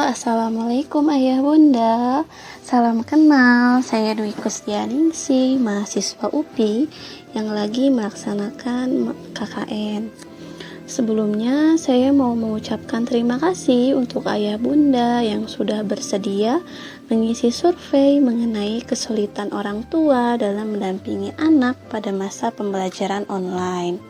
Assalamualaikum Ayah Bunda. Salam kenal, saya Dwi Kusdianingsih, mahasiswa UPI yang lagi melaksanakan KKN. Sebelumnya, saya mau mengucapkan terima kasih untuk Ayah Bunda yang sudah bersedia mengisi survei mengenai kesulitan orang tua dalam mendampingi anak pada masa pembelajaran online.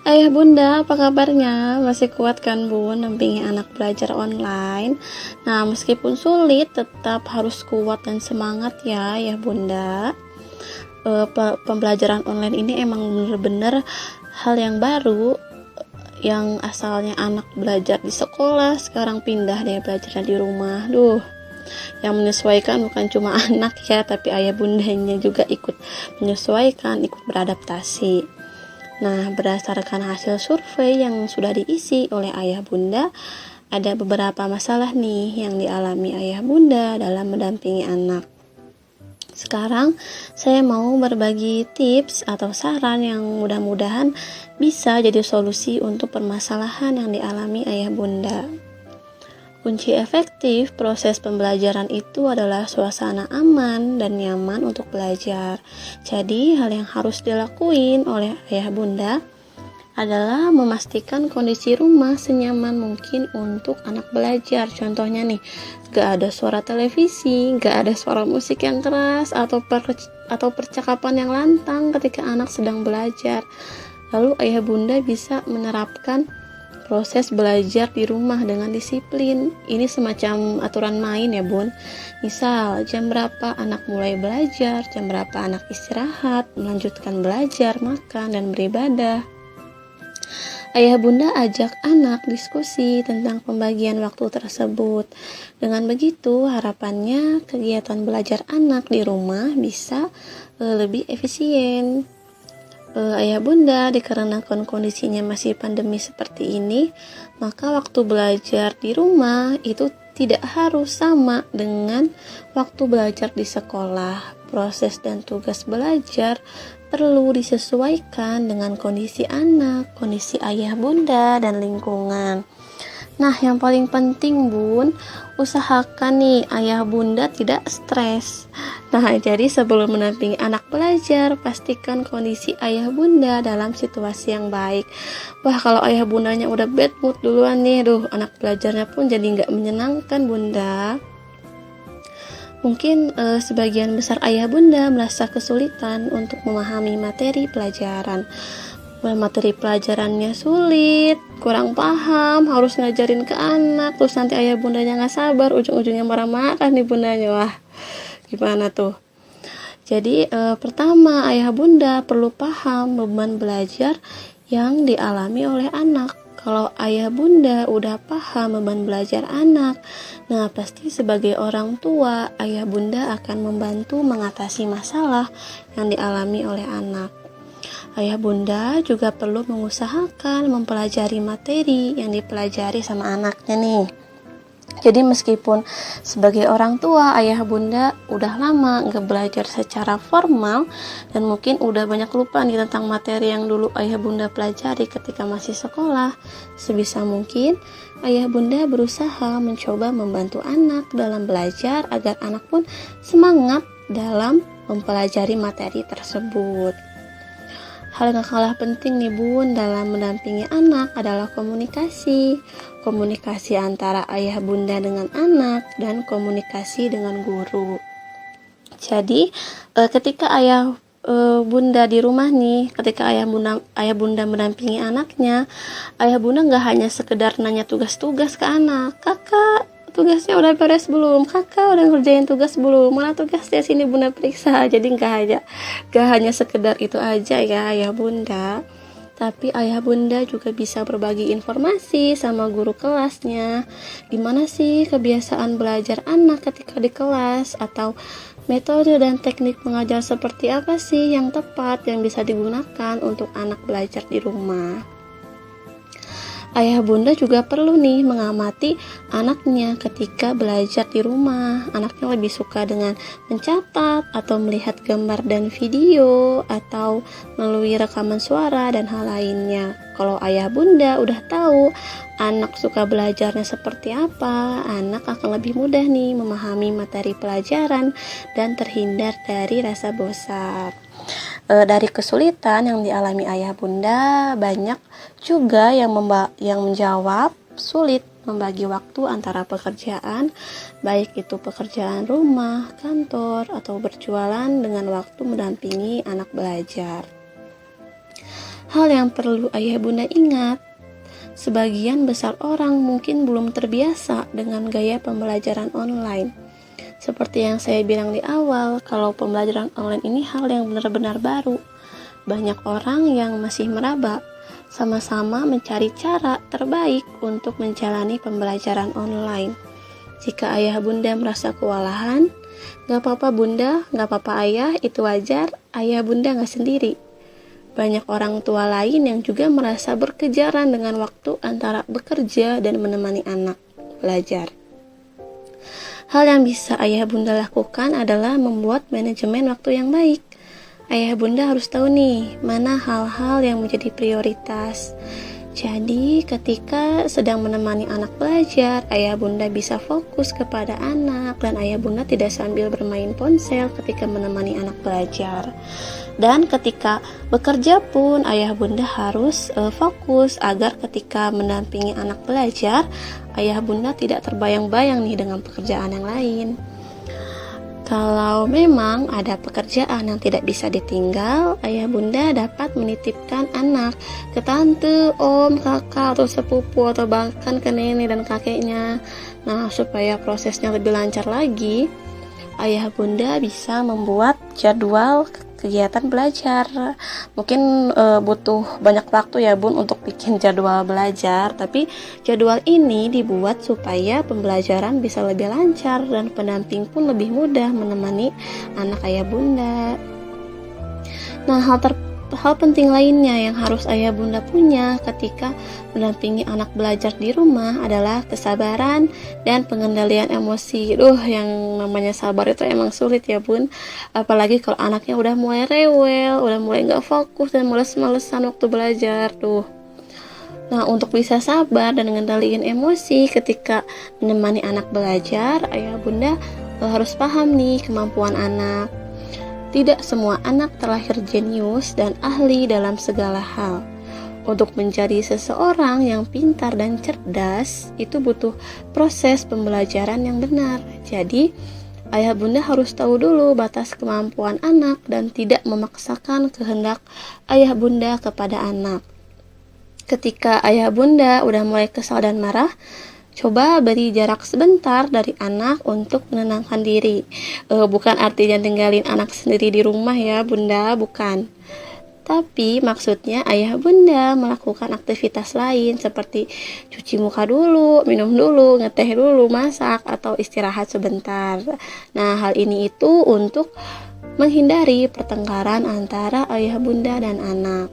Ayah Bunda, apa kabarnya? Masih kuat kan Bun dampingi anak belajar online? Nah, meskipun sulit, tetap harus kuat dan semangat ya Ayah Bunda. Pembelajaran online ini emang bener-bener hal yang baru, yang asalnya anak belajar di sekolah, sekarang pindah deh belajar di rumah. Yang menyesuaikan bukan cuma anak ya, tapi ayah bundanya juga ikut menyesuaikan, ikut beradaptasi. Nah, berdasarkan hasil survei yang sudah diisi oleh ayah bunda, ada beberapa masalah nih yang dialami ayah bunda dalam mendampingi anak. Sekarang saya mau berbagi tips atau saran yang mudah-mudahan bisa jadi solusi untuk permasalahan yang dialami ayah bunda. Kunci efektif proses pembelajaran itu adalah suasana aman dan nyaman untuk belajar. Jadi, hal yang harus dilakuin oleh ayah bunda adalah memastikan kondisi rumah senyaman mungkin untuk anak belajar. Contohnya nih, gak ada suara televisi, gak ada suara musik yang keras, atau percakapan yang lantang ketika anak sedang belajar. Lalu ayah bunda bisa menerapkan proses belajar di rumah dengan disiplin. Ini semacam aturan main ya bun. Misal jam berapa anak mulai belajar, jam berapa anak istirahat, melanjutkan belajar, makan, dan beribadah. Ayah bunda ajak anak diskusi tentang pembagian waktu tersebut. Dengan begitu harapannya kegiatan belajar anak di rumah bisa lebih efisien. Ayah bunda, dikarenakan kondisinya masih pandemi seperti ini, maka waktu belajar di rumah itu tidak harus sama dengan waktu belajar di sekolah. Proses dan tugas belajar perlu disesuaikan dengan kondisi anak, kondisi ayah bunda, dan lingkungan. Nah, yang paling penting bun, usahakan nih ayah bunda tidak stres. Nah, jadi sebelum mendampingi anak belajar, pastikan kondisi ayah bunda dalam situasi yang baik. Wah, kalau ayah bundanya udah bad mood duluan nih, anak belajarnya pun jadi nggak menyenangkan bunda. Mungkin sebagian besar ayah bunda merasa kesulitan untuk memahami materi pelajaran. Materi pelajarannya sulit, kurang paham, harus ngajarin ke anak, terus nanti ayah bundanya nggak sabar, ujung-ujungnya marah-marah nih bundanya. Wah, gimana tuh? Jadi pertama, ayah bunda perlu paham beban belajar yang dialami oleh anak. Kalau ayah bunda udah paham beban belajar anak, nah pasti sebagai orang tua, ayah bunda akan membantu mengatasi masalah yang dialami oleh anak. Ayah bunda juga perlu mengusahakan mempelajari materi yang dipelajari sama anaknya nih. Jadi meskipun sebagai orang tua, ayah bunda udah lama nggak belajar secara formal dan mungkin udah banyak lupa nih tentang materi yang dulu ayah bunda pelajari ketika masih sekolah, sebisa mungkin ayah bunda berusaha mencoba membantu anak dalam belajar agar anak pun semangat dalam mempelajari materi tersebut. Hal yang kalah penting nih bun dalam mendampingi anak adalah komunikasi. Komunikasi antara ayah bunda dengan anak dan komunikasi dengan guru. Jadi ketika ayah bunda di rumah nih, ketika ayah bunda mendampingi anaknya, ayah bunda nggak hanya sekedar nanya tugas-tugas ke anak. Kakak, tugasnya udah beres belum? Kakak udah ngerjain tugas belum? Mana tugasnya, sini bunda periksa. Jadi gak hanya sekedar itu aja ya ayah bunda, tapi ayah bunda juga bisa berbagi informasi sama guru kelasnya. Gimana sih kebiasaan belajar anak ketika di kelas, atau metode dan teknik mengajar seperti apa sih yang tepat yang bisa digunakan untuk anak belajar di rumah. Ayah bunda juga perlu nih mengamati anaknya ketika belajar di rumah. Anaknya lebih suka dengan mencatat atau melihat gambar dan video atau melalui rekaman suara dan hal lainnya. Kalau ayah bunda udah tahu anak suka belajarnya seperti apa, anak akan lebih mudah nih memahami materi pelajaran dan terhindar dari rasa bosan. Dari kesulitan yang dialami ayah bunda, banyak juga yang menjawab sulit membagi waktu antara pekerjaan, baik itu pekerjaan rumah, kantor, atau berjualan dengan waktu mendampingi anak belajar. Hal yang perlu ayah bunda ingat, sebagian besar orang mungkin belum terbiasa dengan gaya pembelajaran online. Seperti yang saya bilang di awal, kalau pembelajaran online ini hal yang benar-benar baru. Banyak orang yang masih meraba, sama-sama mencari cara terbaik untuk menjalani pembelajaran online. Jika ayah bunda merasa kewalahan, gak apa-apa bunda, gak apa-apa ayah, itu wajar, ayah bunda gak sendiri. Banyak orang tua lain yang juga merasa berkejaran dengan waktu antara bekerja dan menemani anak belajar. Hal yang bisa ayah bunda lakukan adalah membuat manajemen waktu yang baik. Ayah bunda harus tahu nih, mana hal-hal yang menjadi prioritas. Jadi ketika sedang menemani anak belajar, ayah bunda bisa fokus kepada anak dan ayah bunda tidak sambil bermain ponsel ketika menemani anak belajar. Dan ketika bekerja pun ayah bunda harus fokus agar ketika mendampingi anak belajar, ayah bunda tidak terbayang-bayang nih dengan pekerjaan yang lain. Kalau memang ada pekerjaan yang tidak bisa ditinggal, ayah bunda dapat menitipkan anak ke tante, om, kakak, atau sepupu, atau bahkan ke nenek dan kakeknya. Nah, supaya prosesnya lebih lancar lagi, ayah bunda bisa membuat jadwal kegiatan belajar. Mungkin butuh banyak waktu ya bun untuk bikin jadwal belajar, tapi jadwal ini dibuat supaya pembelajaran bisa lebih lancar dan pendamping pun lebih mudah menemani anak ayah bunda. Nah, hal penting lainnya yang harus ayah bunda punya ketika mendampingi anak belajar di rumah adalah kesabaran dan pengendalian emosi. Yang namanya sabar itu emang sulit ya bun, apalagi kalau anaknya udah mulai rewel, udah mulai gak fokus dan males-malesan waktu belajar. Nah, untuk bisa sabar dan mengendalikan emosi ketika menemani anak belajar, ayah bunda harus paham nih kemampuan anak. Tidak semua anak terlahir jenius dan ahli dalam segala hal. Untuk menjadi seseorang yang pintar dan cerdas, itu butuh proses pembelajaran yang benar. Jadi, ayah bunda harus tahu dulu batas kemampuan anak dan tidak memaksakan kehendak ayah bunda kepada anak. Ketika ayah bunda udah mulai kesal dan marah, coba beri jarak sebentar dari anak untuk menenangkan diri. Bukan artinya tinggalin anak sendiri di rumah ya bunda, bukan. Tapi maksudnya ayah bunda melakukan aktivitas lain seperti cuci muka dulu, minum dulu, ngeteh dulu, masak, atau istirahat sebentar. Nah, hal ini itu untuk menghindari pertengkaran antara ayah bunda dan anak.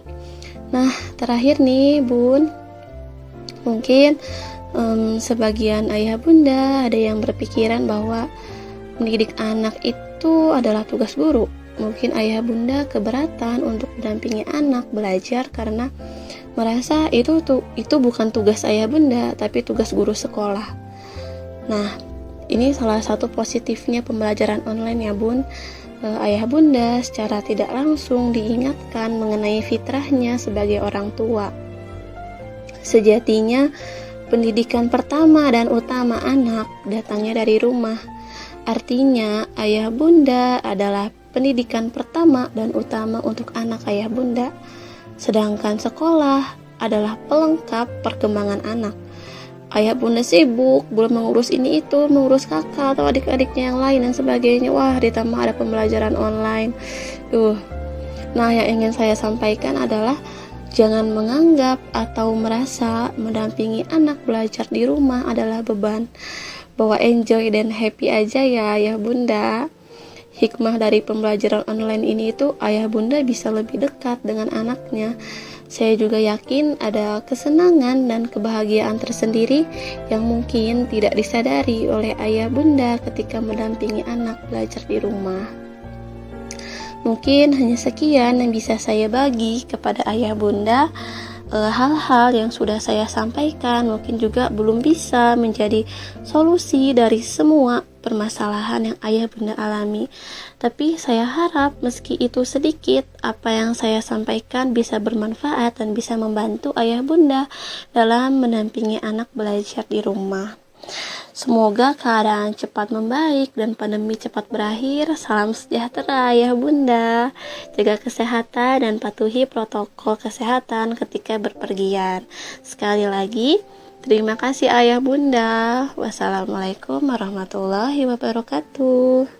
Nah, terakhir nih bun, mungkin sebagian ayah bunda ada yang berpikiran bahwa mendidik anak itu adalah tugas guru. Mungkin ayah bunda keberatan untuk mendampingi anak belajar karena merasa itu bukan tugas ayah bunda, tapi tugas guru sekolah. Nah, ini salah satu positifnya pembelajaran online ya bun. Ayah bunda secara tidak langsung diingatkan mengenai fitrahnya sebagai orang tua. Sejatinya pendidikan pertama dan utama anak datangnya dari rumah. Artinya, ayah bunda adalah pendidikan pertama dan utama untuk anak ayah bunda. Sedangkan sekolah adalah pelengkap perkembangan anak. Ayah bunda sibuk, belum mengurus ini itu, mengurus kakak atau adik-adiknya yang lain dan sebagainya. Wah, ditambah ada pembelajaran online. Nah, yang ingin saya sampaikan adalah jangan menganggap atau merasa mendampingi anak belajar di rumah adalah beban. Bahwa enjoy dan happy aja ya ayah bunda. Hikmah dari pembelajaran online ini itu ayah bunda bisa lebih dekat dengan anaknya. Saya juga yakin ada kesenangan dan kebahagiaan tersendiri yang mungkin tidak disadari oleh ayah bunda ketika mendampingi anak belajar di rumah. Mungkin hanya sekian yang bisa saya bagi kepada ayah bunda. Hal-hal yang sudah saya sampaikan mungkin juga belum bisa menjadi solusi dari semua permasalahan yang ayah bunda alami. Tapi saya harap meski itu sedikit, apa yang saya sampaikan bisa bermanfaat dan bisa membantu ayah bunda dalam mendampingi anak belajar di rumah. Semoga keadaan cepat membaik dan pandemi cepat berakhir. Salam sejahtera ayah bunda. Jaga kesehatan dan patuhi protokol kesehatan ketika berpergian. Sekali lagi, terima kasih ayah bunda. Wassalamualaikum warahmatullahi wabarakatuh.